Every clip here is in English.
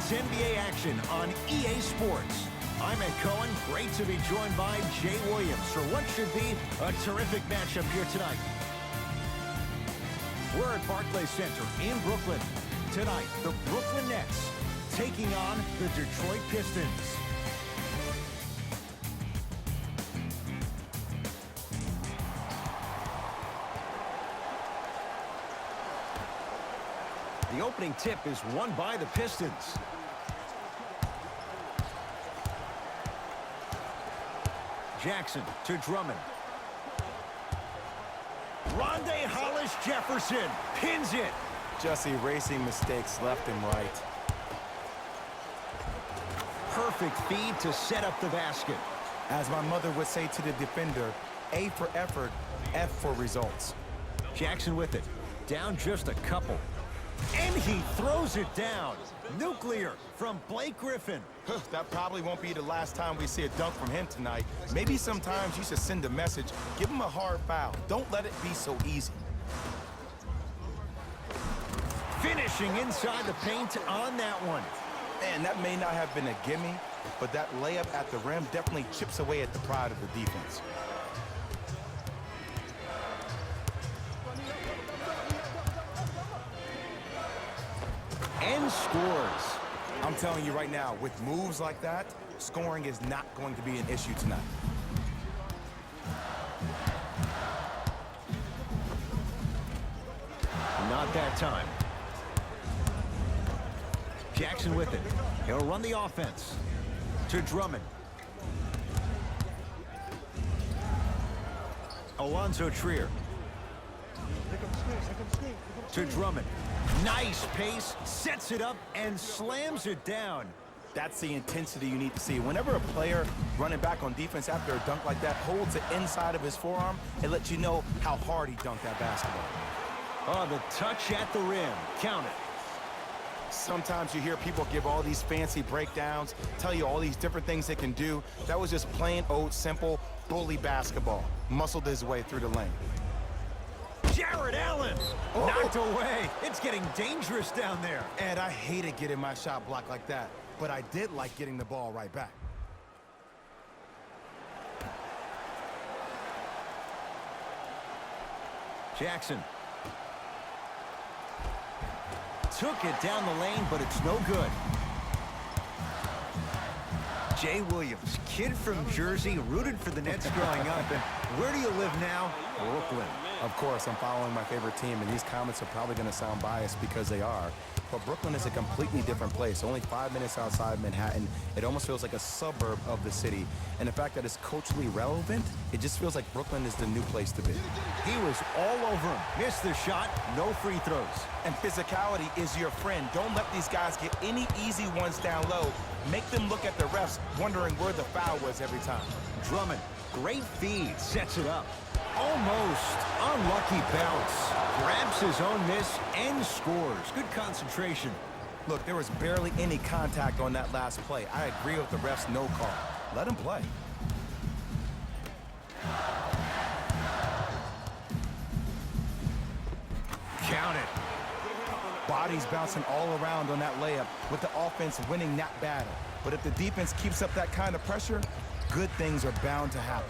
It's NBA action on EA Sports. I'm Ed Cohen. Great to be joined by Jay Williams for what should be a terrific matchup here tonight. We're at Barclays Center in Brooklyn. Tonight, the Brooklyn Nets taking on the Detroit Pistons. The opening tip is won by the Pistons. Jackson to Drummond. Rondé Hollis-Jefferson pins it. Just erasing mistakes left and right. Perfect feed to set up the basket. As my mother would say to the defender, A for effort, F for results. Jackson with it. Down just a couple. And he throws it down. Nuclear from Blake Griffin. That probably won't be the last time we see a dunk from him tonight. Maybe sometimes you should send a message. Give him a hard foul. Don't let it be so easy. Finishing inside the paint on that one. Man, that may not have been a gimme, but that layup at the rim definitely chips away at the pride of the defense. And scores. I'm telling you right now, with moves like that, scoring is not going to be an issue tonight. Not that time. Jackson with it. He'll run the offense. To Drummond. Alonzo Trier. To Drummond. Nice pace, sets it up, and slams it down. That's the intensity you need to see. Whenever a player running back on defense after a dunk like that holds the inside of his forearm, it lets you know how hard he dunked that basketball. Oh, the touch at the rim. Count it. Sometimes you hear people give all these fancy breakdowns, tell you all these different things they can do. That was just plain old simple bully basketball. Muscled his way through the lane. Jared Allen knocked away. It's getting dangerous down there. And I hated getting my shot blocked like that, but I did like getting the ball right back. Jackson. Took it down the lane, but it's no good. Jay Williams, kid from Jersey, rooted for the Nets growing up. And where do you live now? Brooklyn. Of course, I'm following my favorite team, and these comments are probably going to sound biased because they are. But Brooklyn is a completely different place. Only 5 minutes outside Manhattan. It almost feels like a suburb of the city. And the fact that it's culturally relevant, it just feels like Brooklyn is the new place to be. He was all over him. Missed the shot, no free throws. And physicality is your friend. Don't let these guys get any easy ones down low. Make them look at the refs, wondering where the foul was every time. Drummond, great feed, sets it up. Almost unlucky bounce. Grabs his own miss and scores. Good concentration. Look, there was barely any contact on that last play. I agree with the ref's no call. Let him play. Count it. Bodies bouncing all around on that layup with the offense winning that battle. But if the defense keeps up that kind of pressure, good things are bound to happen.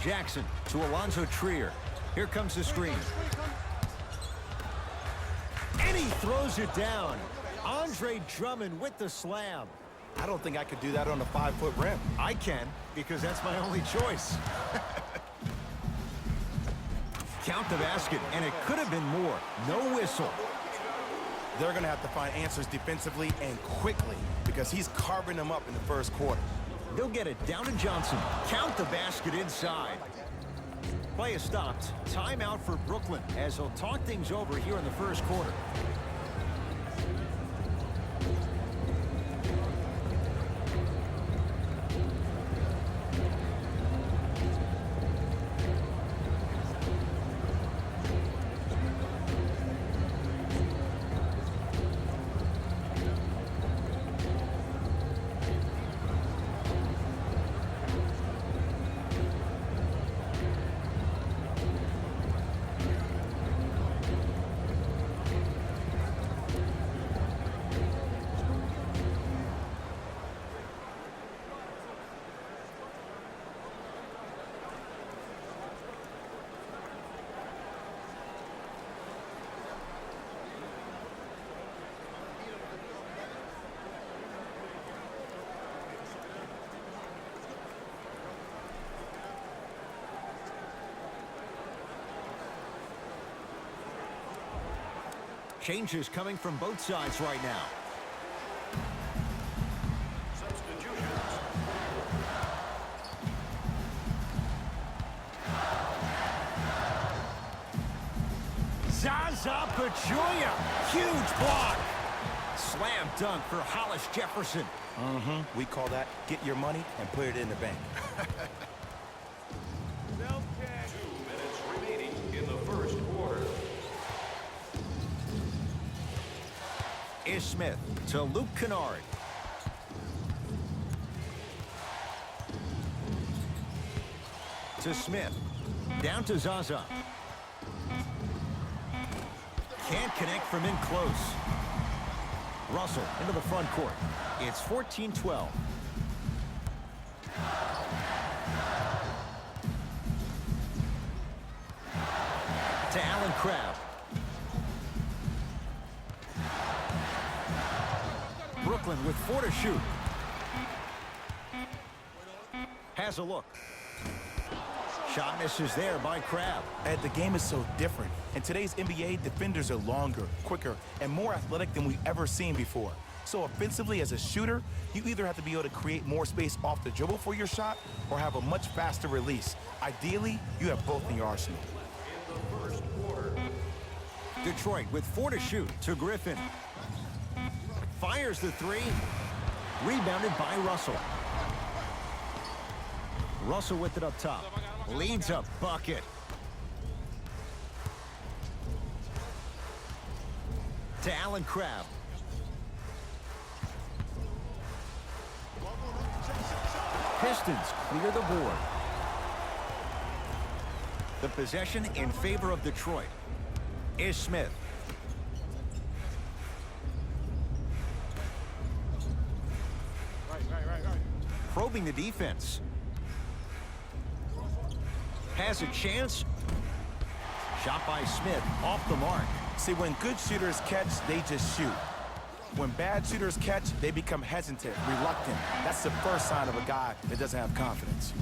Jackson to Alonzo Trier. Here comes the screen. And he throws it down. Andre Drummond with the slam. I don't think I could do that on a 5-foot rim. I can, because that's my only choice. Count the basket, and it could have been more. No whistle. They're going to have to find answers defensively and quickly because he's carving them up in the first quarter. They'll get it down to Johnson. Count the basket inside. Play is stopped. Timeout for Brooklyn as they'll talk things over here in the first quarter. Changes coming from both sides right now. Zaza Pachulia, huge block. Slam dunk for Hollis Jefferson. We call that get your money and put it in the bank. 2 minutes remaining in the first quarter. Is Smith to Luke Kennard. To Smith. Down to Zaza. Can't connect from in close. Russell into the front court. It's 14-12. To Allen Crabbe. Brooklyn with 4 to shoot. Has a look. Shot misses there by Crabbe. And the game is so different. In today's NBA, defenders are longer, quicker, and more athletic than we've ever seen before. So offensively, as a shooter, you either have to be able to create more space off the dribble for your shot or have a much faster release. Ideally, you have both in your arsenal. In the first quarter. Detroit with 4 to shoot to Griffin. Fires the 3. Rebounded by Russell. Russell with it up top. Leads a bucket. To Allen Crabbe. Pistons clear the board. The possession in favor of Detroit. Is Smith. Probing the defense. Has a chance. Shot by Smith off the mark. See, when good shooters catch, they just shoot. When bad shooters catch, they become hesitant, reluctant. That's the first sign of a guy that doesn't have confidence.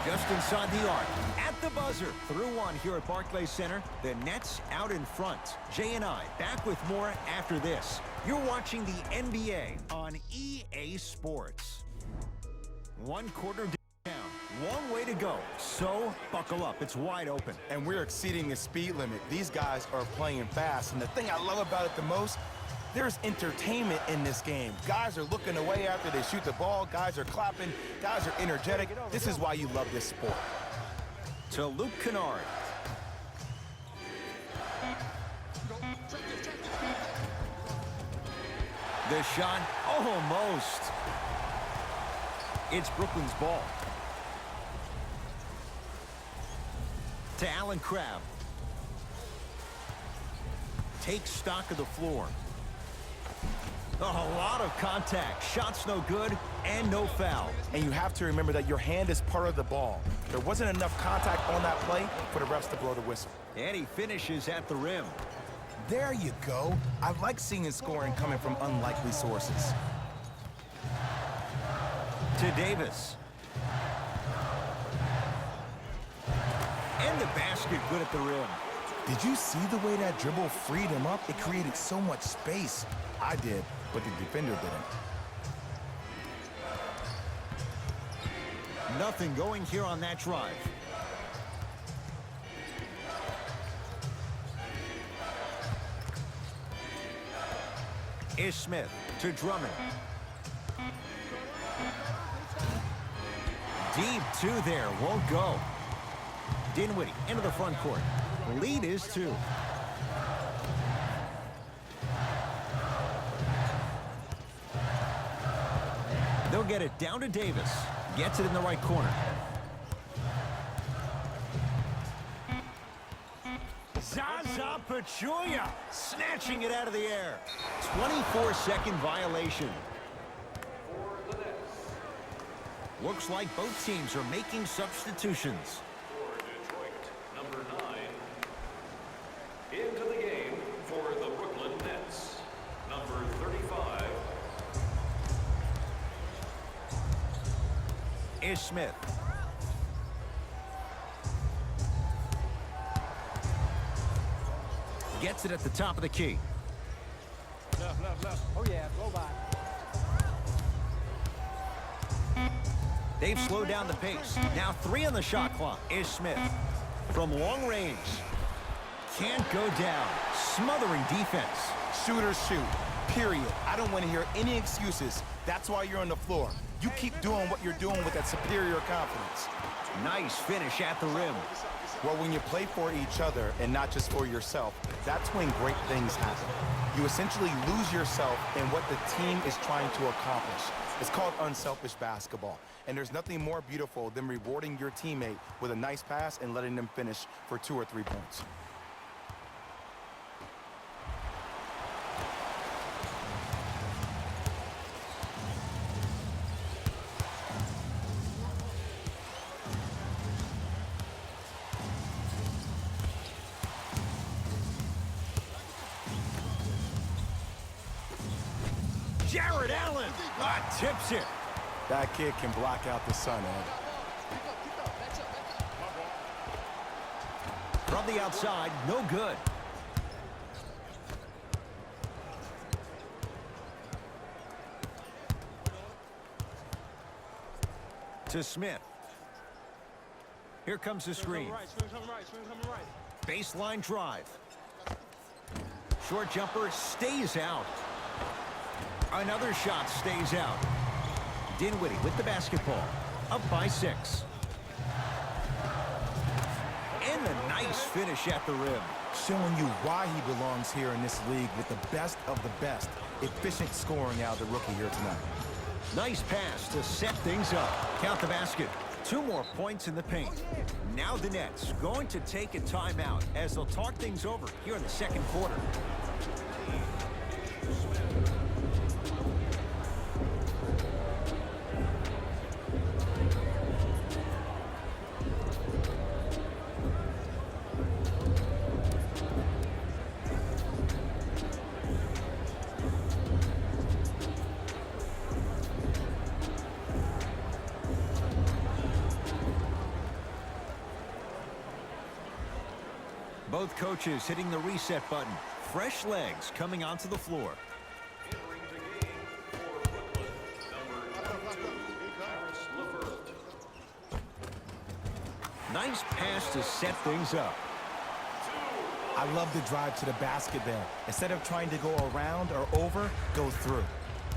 Just inside the arc, at the buzzer. Through one here at Barclays Center. The Nets out in front. Jay and I back with more after this. You're watching the NBA on EA Sports. 1 quarter down. Long way to go. So buckle up. It's wide open. And we're exceeding the speed limit. These guys are playing fast. And the thing I love about it the most, there's entertainment in this game. Guys are looking away after they shoot the ball. Guys are clapping. Guys are energetic. This is why you love this sport. To Luke Kennard. The shot, almost. It's Brooklyn's ball. To Allen Crabbe. Takes stock of the floor. A lot of contact. Shots no good and no foul. And you have to remember that your hand is part of the ball. There wasn't enough contact on that play for the refs to blow the whistle. And he finishes at the rim. There you go. I like seeing scoring coming from unlikely sources. To Davis. And the basket good at the rim. Did you see the way that dribble freed him up? It created so much space. I did, but the defender didn't. Nothing going here on that drive. Is Smith to Drummond. Deep 2 there, won't go. Dinwiddie into the front court. Lead is 2. They'll get it down to Davis. Gets it in the right corner. Zaza Pachulia snatching it out of the air. 24-second violation. Looks like both teams are making substitutions. For Detroit, number 9. Into the game for the Brooklyn Nets, number 35. Is Smith. Gets it at the top of the key. Left. Oh, yeah, go by. They've slowed down the pace. Now 3 on the shot clock is Smith. From long range. Can't go down. Smothering defense. Shooters shoot, period. I don't want to hear any excuses. That's why you're on the floor. You keep doing what you're doing with that superior confidence. Nice finish at the rim. Well, when you play for each other and not just for yourself, that's when great things happen. You essentially lose yourself in what the team is trying to accomplish. It's called unselfish basketball. And there's nothing more beautiful than rewarding your teammate with a nice pass and letting them finish for 2 or 3 points. Jared Allen tips it. That kid can block out the sun, Ed. From the outside, no good. To Smith. Here comes the screen. Baseline drive. Short jumper stays out. Another shot stays out. Dinwiddie with the basketball. Up by 6. And a nice finish at the rim. Showing you why he belongs here in this league with the best of the best. Efficient scoring out of the rookie here tonight. Nice pass to set things up. Count the basket. 2 more points in the paint. Now the Nets going to take a timeout as they'll talk things over here in the second quarter. Both coaches hitting the reset button. Fresh legs coming onto the floor. Entering the game for Brooklyn, number 22, Paris LeVert. Nice pass to set things up. I love the drive to the basket there. Instead of trying to go around or over, go through.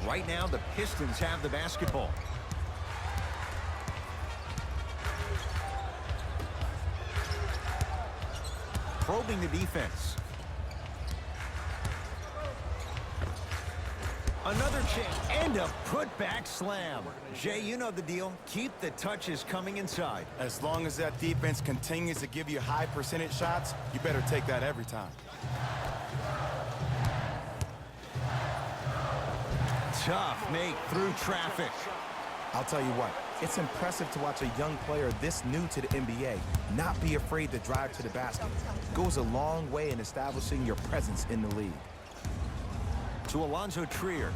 Right now, the Pistons have the basketball. Probing the defense. Another chance and a putback slam. Jay, you know the deal. Keep the touches coming inside. As long as that defense continues to give you high percentage shots, you better take that every time. Tough make through traffic. I'll tell you what, it's impressive to watch a young player this new to the NBA not be afraid to drive to the basket. Goes a long way in establishing your presence in the league. To Alonzo Trier.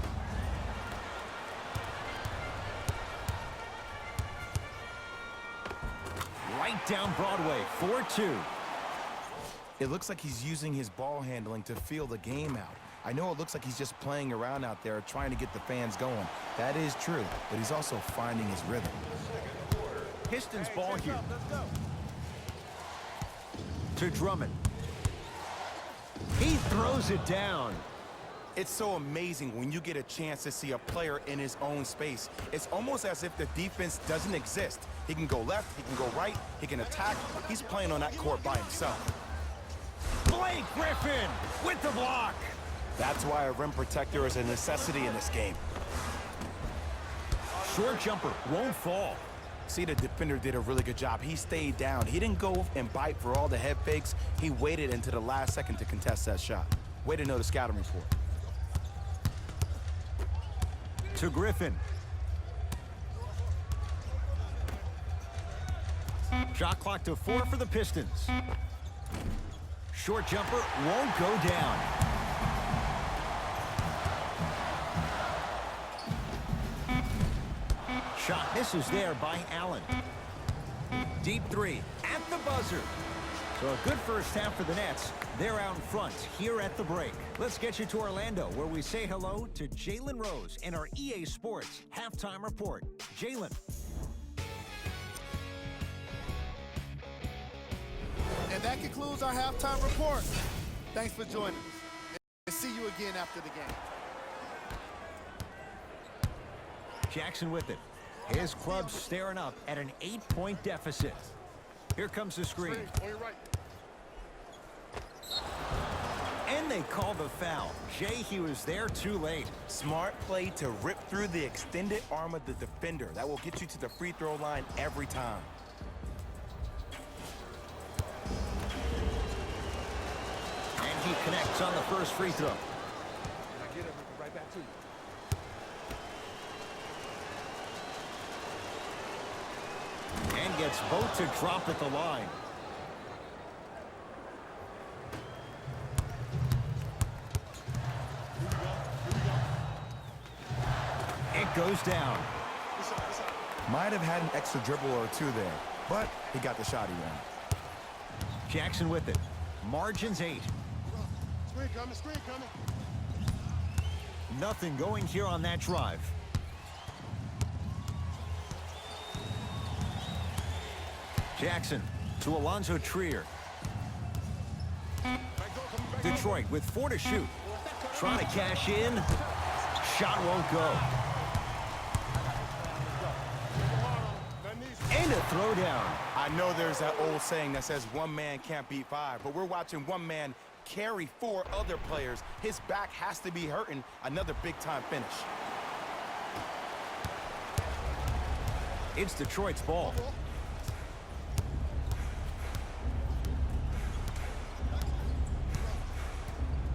Right down Broadway, 4-2. It looks like he's using his ball handling to feel the game out. I know it looks like he's just playing around out there trying to get the fans going. That is true, but he's also finding his rhythm. Pistons ball here. To Drummond. He throws it down. It's so amazing when you get a chance to see a player in his own space. It's almost as if the defense doesn't exist. He can go left, he can go right, he can attack. He's playing on that court by himself. Blake Griffin with the block. That's why a rim protector is a necessity in this game. Short jumper won't fall. See, the defender did a really good job. He stayed down. He didn't go and bite for all the head fakes. He waited until the last second to contest that shot. Way to know the scouting report. To Griffin. Shot clock to 4 for the Pistons. Short jumper won't go down. Shot misses there by Allen. Deep 3 at the buzzer. So a good first half for the Nets. They're out in front here at the break. Let's get you to Orlando, where we say hello to Jalen Rose in our EA Sports halftime report. Jalen. And that concludes our halftime report. Thanks for joining us. And see you again after the game. Jackson with it. His club's staring up at an 8-point deficit. Here comes the screen. On your right. And they call the foul. Jay, he was there too late. Smart play to rip through the extended arm of the defender. That will get you to the free throw line every time. And he connects on the first free throw. I get it right back to you. And gets both to drop at the line. It goes down. Might have had an extra dribble or two there, but he got the shot he wanted. Jackson with it. Margins 8. Screen coming, screen coming. Nothing going here on that drive. Jackson to Alonzo Trier. Detroit with 4 to shoot. Trying to cash in. Shot won't go. And a throwdown. I know there's that old saying that says one man can't beat 5, but we're watching one man carry 4 other players. His back has to be hurting. Another big-time finish. It's Detroit's ball.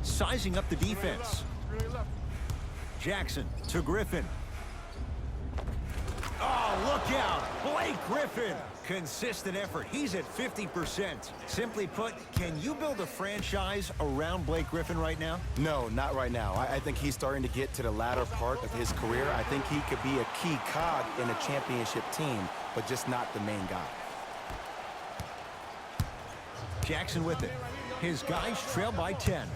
Sizing up the defense. Jackson to Griffin. Oh, look out. Blake Griffin. Consistent effort. He's at 50%. Simply put, can you build a franchise around Blake Griffin right now? No, not right now. I think he's starting to get to the latter part of his career. I think he could be a key cog in a championship team, but just not the main guy. Jackson with it. His guys trail by 10.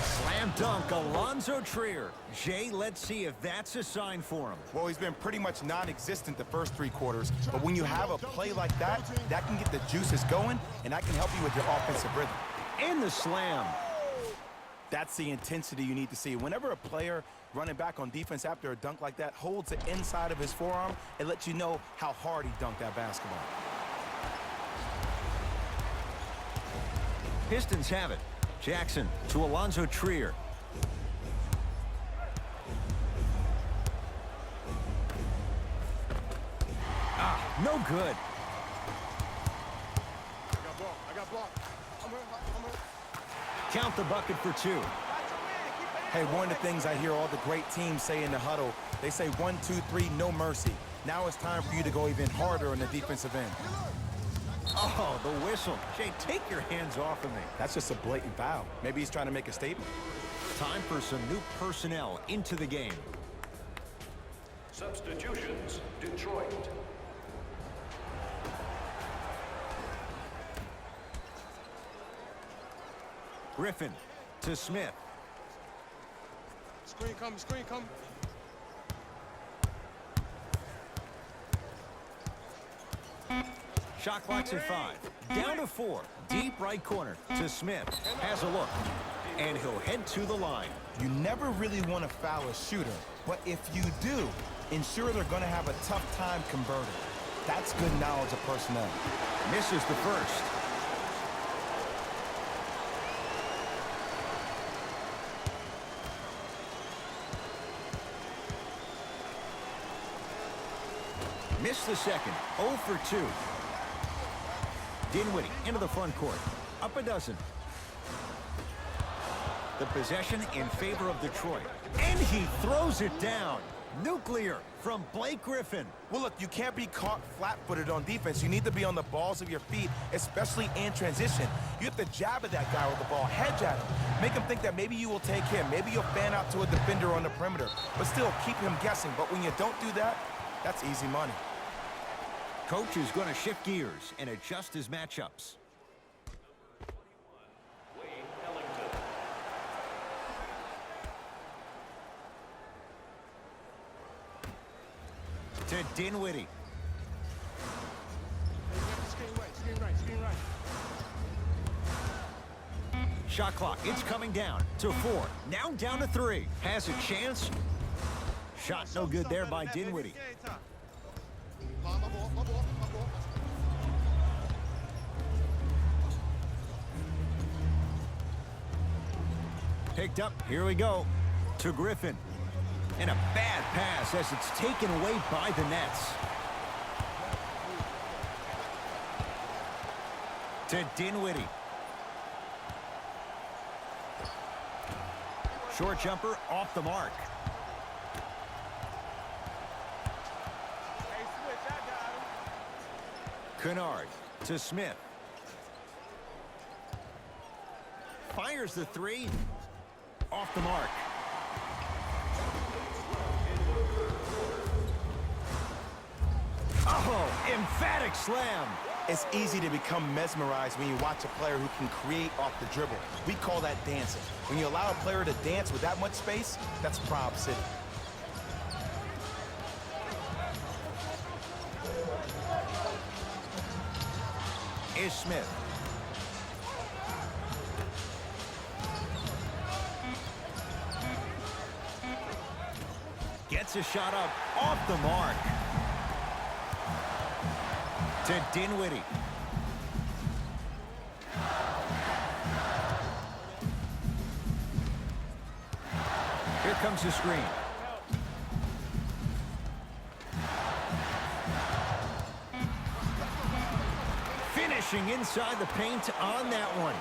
Slam dunk, Alonzo Trier. Jay, let's see if that's a sign for him. Well, he's been pretty much non-existent the first 3 quarters, but when you have a play like that, that can get the juices going, and that can help you with your offensive rhythm. And the slam. That's the intensity you need to see. Whenever a player running back on defense after a dunk like that holds the inside of his forearm, it lets you know how hard he dunked that basketball. Pistons have it. Jackson to Alonzo Trier. Ah, no good. I got ball. I'm hurt. Count the bucket for 2. Hey, one of the things I hear all the great teams say in the huddle, they say 1, 2, 3, no mercy. Now it's time for you to go even harder on the defensive end. Oh, the whistle. Jay, take your hands off of me. That's just a blatant foul. Maybe he's trying to make a statement. Time for some new personnel into the game. Substitutions, Detroit. Griffin to Smith. Screen coming, screen coming. Shot clock's at 5. Down to 4. Deep right corner to Smith. Has a look. And he'll head to the line. You never really want to foul a shooter, but if you do, ensure they're going to have a tough time converting. That's good knowledge of personnel. Misses the first. Missed the second. 0 for 2. Dinwiddie into the front court. Up a dozen. The possession in favor of Detroit. And he throws it down. Nuclear from Blake Griffin. Well, look, you can't be caught flat-footed on defense. You need to be on the balls of your feet, especially in transition. You have to jab at that guy with the ball, hedge at him. Make him think that maybe you will take him. Maybe you'll fan out to a defender on the perimeter, but still keep him guessing. But when you don't do that, that's easy money. Coach is going to shift gears and adjust his matchups. To Dinwiddie. Screen right. Shot clock, it's coming down to 4. Now down to 3. Has a chance. Shot no good there by Dinwiddie. Picked up, here we go. To Griffin. And a bad pass as it's taken away by the Nets. To Dinwiddie. Short jumper off the mark. Hey, switch, I got him. Kennard to Smith. Fires the 3. Off the mark. Oh, emphatic slam. It's easy to become mesmerized when you watch a player who can create off the dribble. We call that dancing. When you allow a player to dance with that much space, that's Prob City. Is Smith. Gets a shot up off the mark. To Dinwiddie. Here comes the screen. Finishing inside the paint on that one.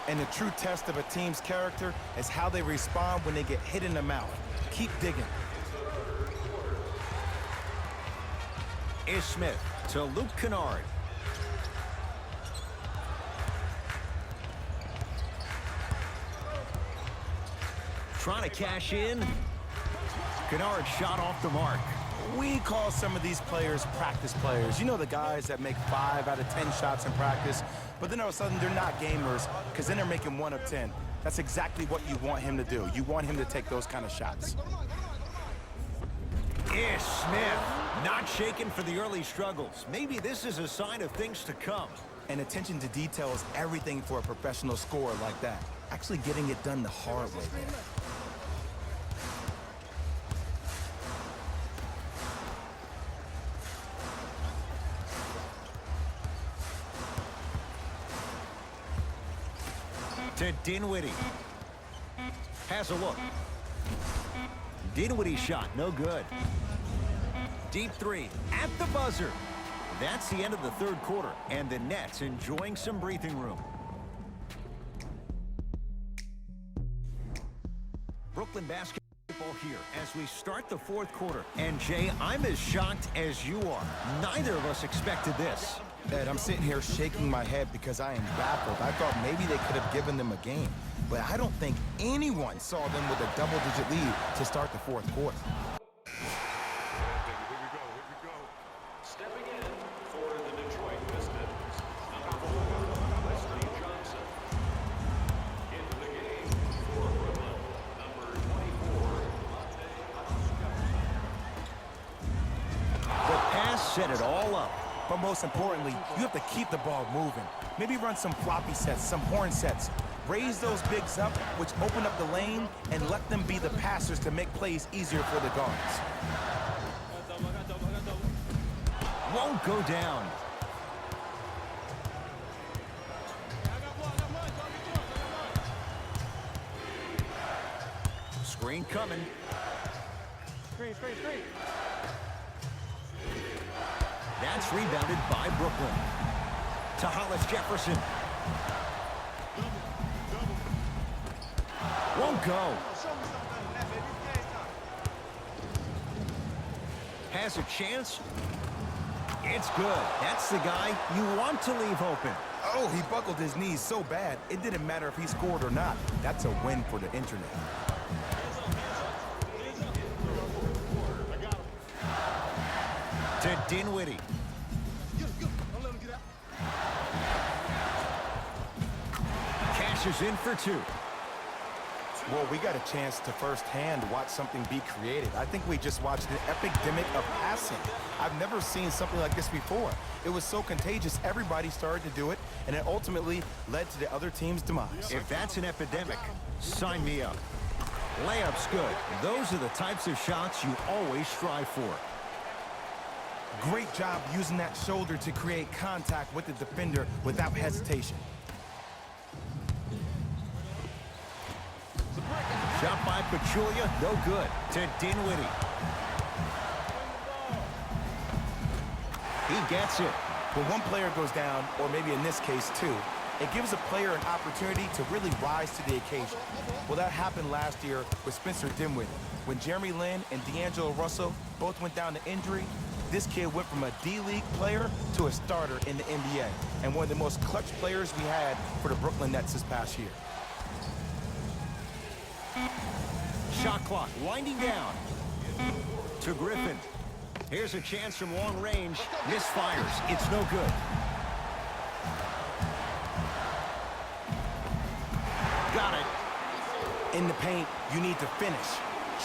And the true test of a team's character is how they respond when they get hit in the mouth. Keep digging. Is Smith to Luke Kennard. Trying to cash in. Kennard shot off the mark. We call some of these players practice players. You know, the guys that make 5 out of 10 shots in practice, but then all of a sudden they're not gamers because then they're making 1 of 10. That's exactly what you want him to do. You want him to take those kind of shots. Is Smith not shaken for the early struggles. Maybe this is a sign of things to come. And attention to detail is everything for a professional scorer like that. Actually getting it done the hard way there. To Dinwiddie. Has a look. Dinwiddie shot, no good. Deep 3 at the buzzer. That's the end of the third quarter, and the Nets enjoying some breathing room. Brooklyn basketball here as we start the fourth quarter. And Jay, I'm as shocked as you are. Neither of us expected this. Ed, I'm sitting here shaking my head because I am baffled. I thought maybe they could have given them a game, but I don't think anyone saw them with a double-digit lead to start the fourth quarter. Here we go. Stepping in for the Detroit Pistons, number 4, Wesley Johnson. Into the game for Brooklyn, number 24, The pass set it all up. But most importantly, you have to keep the ball moving. Maybe run some floppy sets, some horn sets. Raise those bigs up, which open up the lane, and let them be the passers to make plays easier for the guards. Won't go down. Screen coming. Screen. That's rebounded by Brooklyn. To Hollis Jefferson. Won't go. Has a chance. It's good. That's the guy you want to leave open. Oh, he buckled his knees so bad, it didn't matter if he scored or not. That's a win for the internet. to Dinwiddie. Don't let him get out. Cashes in for two. Well, we got a chance to firsthand watch something be created. I think we just watched an epidemic of passing. I've never seen something like this before. It was so contagious, everybody started to do it, and it ultimately led to the other team's demise. If that's an epidemic, sign me up. Layup's good. Those are the types of shots you always strive for. Great job using that shoulder to create contact with the defender without hesitation. Shot by Pachulia, no good. To Dinwiddie. He gets it. When one player goes down, or maybe in this case two, it gives a player an opportunity to really rise to the occasion. Well, that happened last year with Spencer Dinwiddie. When Jeremy Lin and D'Angelo Russell both went down to injury, this kid went from a D-League player to a starter in the NBA, and one of the most clutch players we had for the Brooklyn Nets this past year. Shot clock winding down. To Griffin. Here's a chance from long range. Misfires. It's no good. Got it. In the paint, you need to finish,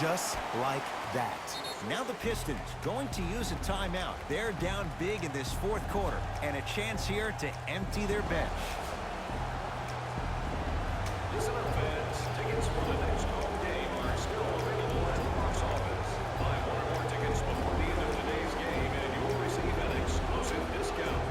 just like that. Now the Pistons going to use a timeout. They're down big in this fourth quarter, and a chance here to empty their bench. Listen up, fans. Tickets for the next home game are still available at the box office. Buy one or more tickets before the end of today's game, and you'll receive an exclusive discount.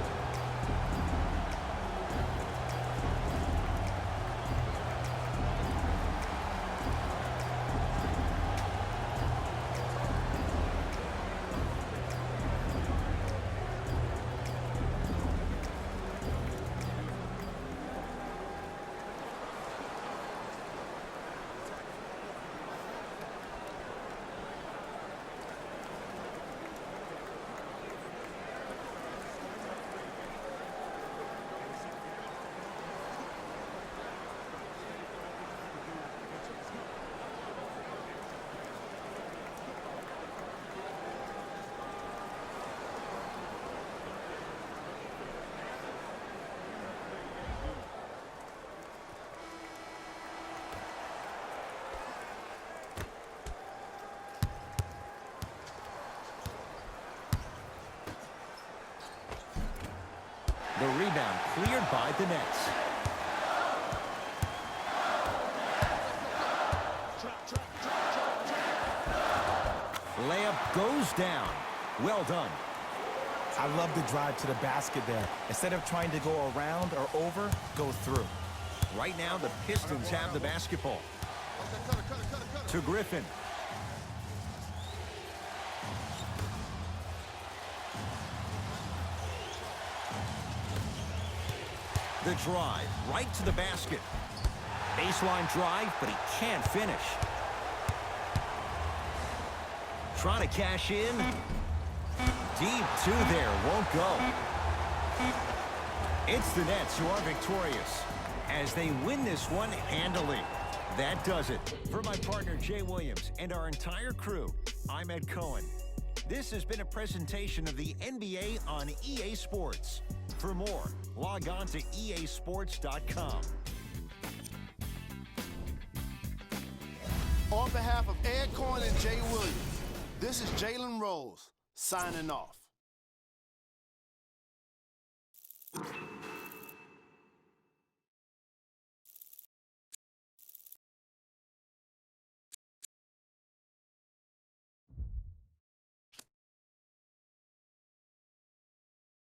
The rebound cleared by the Nets. Layup goes down. Well done. I love the drive to the basket there. Instead of trying to go around or over, go through. Right now, the Pistons have the basketball. To Griffin. The drive, right to the basket. Baseline drive, but he can't finish. Trying to cash in. Deep two there, won't go. It's the Nets who are victorious as they win this one handily. That does it. For my partner, Jay Williams, and our entire crew, I'm Ed Cohen. This has been a presentation of the NBA on EA Sports. For more, log on to easports.com. On behalf of Ed Cohen and Jay Williams, this is Jalen Rose signing off.